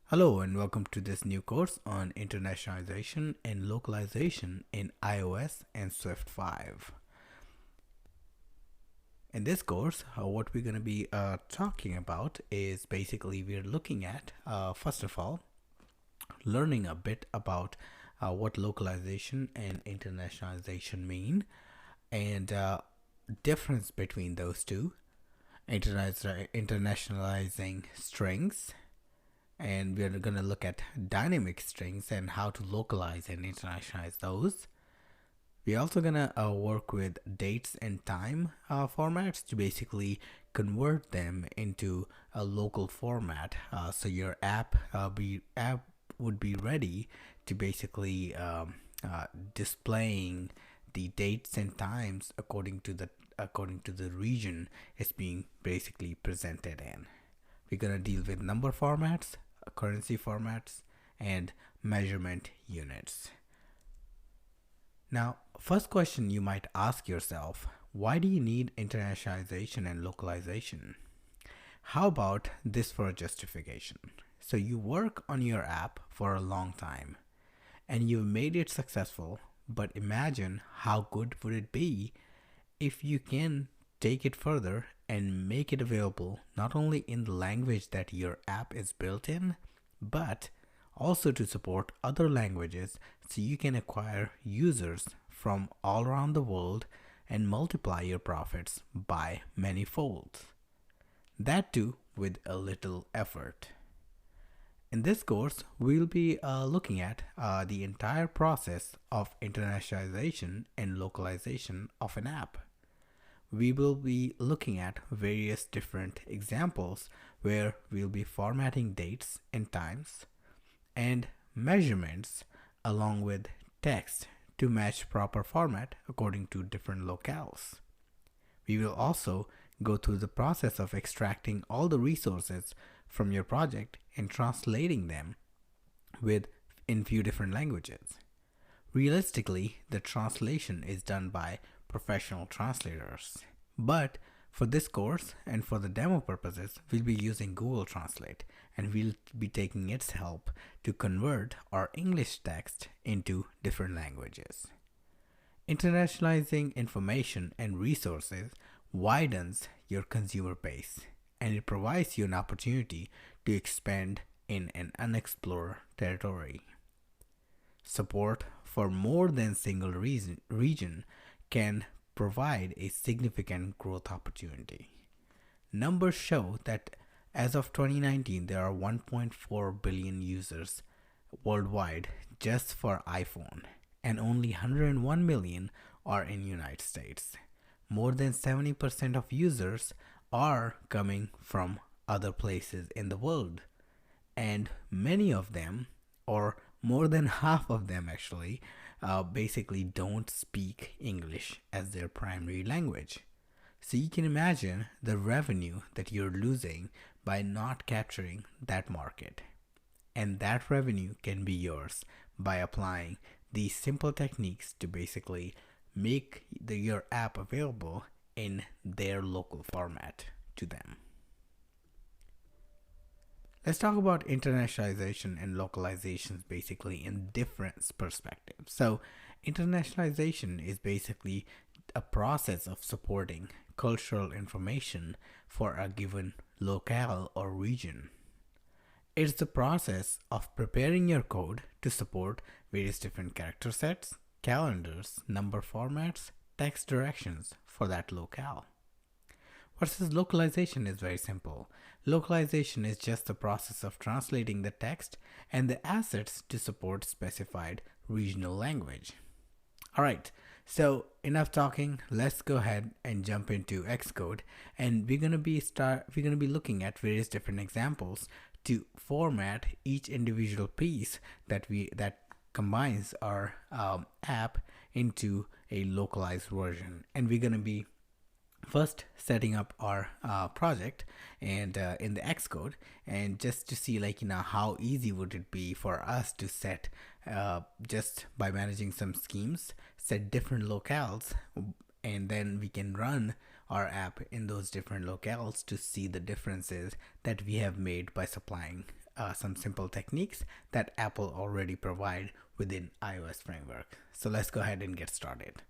Hello and welcome to this new course on internationalization and localization in iOS and Swift 5. In this course, what we're going to be talking about is basically we're looking at, first of all, learning a bit about what localization and internationalization mean and difference between those two, internationalizing strings, and we're going to look at dynamic strings and how to localize and internationalize those. We're also going to work with dates and time formats to basically convert them into a local format, so your app would be ready to basically displaying the dates and times according to the region it's being basically presented in. We're going to deal with number formats, currency formats, and measurement units. Now, first question you might ask yourself, why do you need internationalization and localization? How about this for a justification? So you work on your app for a long time and you've made it successful, but imagine how good would it be if you can take it further and make it available not only in the language that your app is built in, but also to support other languages so you can acquire users from all around the world and multiply your profits by many folds. That too with a little effort. In this course, we'll be looking at the entire process of internationalization and localization of an app. We will be looking at various different examples where we'll be formatting dates and times and measurements along with text to match proper format according to different locales. We will also go through the process of extracting all the resources from your project and translating them in few different languages. Realistically, the translation is done by professional translators. But for this course and for the demo purposes, we'll be using Google Translate and we'll be taking its help to convert our English text into different languages. Internationalizing information and resources widens your consumer base and it provides you an opportunity to expand in an unexplored territory. Support for more than single region can provide a significant growth opportunity. Numbers show that as of 2019, there are 1.4 billion users worldwide just for iPhone, and only 101 million are in United States. More than 70% of users are coming from other places in the world, and many of them, or more than half of them actually, basically don't speak English as their primary language. So you can imagine the revenue that you're losing by not capturing that market. And that revenue can be yours by applying these simple techniques to basically make your app available in their local format to them. Let's talk about internationalization and localizations basically in different perspectives. So, internationalization is basically a process of supporting cultural information for a given locale or region. It's the process of preparing your code to support various different character sets, calendars, number formats, text directions for that locale. Versus localization is very simple. Localization is just the process of translating the text and the assets to support specified regional language. Alright, so enough talking, let's go ahead and jump into Xcode, and we're gonna be looking at various different examples to format each individual piece that combines our app into a localized version. And we're gonna be first setting up our project and in the Xcode, and just to see how easy would it be for us to set just by managing some schemes, set different locales, and then we can run our app in those different locales to see the differences that we have made by supplying some simple techniques that Apple already provide within iOS framework. So let's go ahead and get started.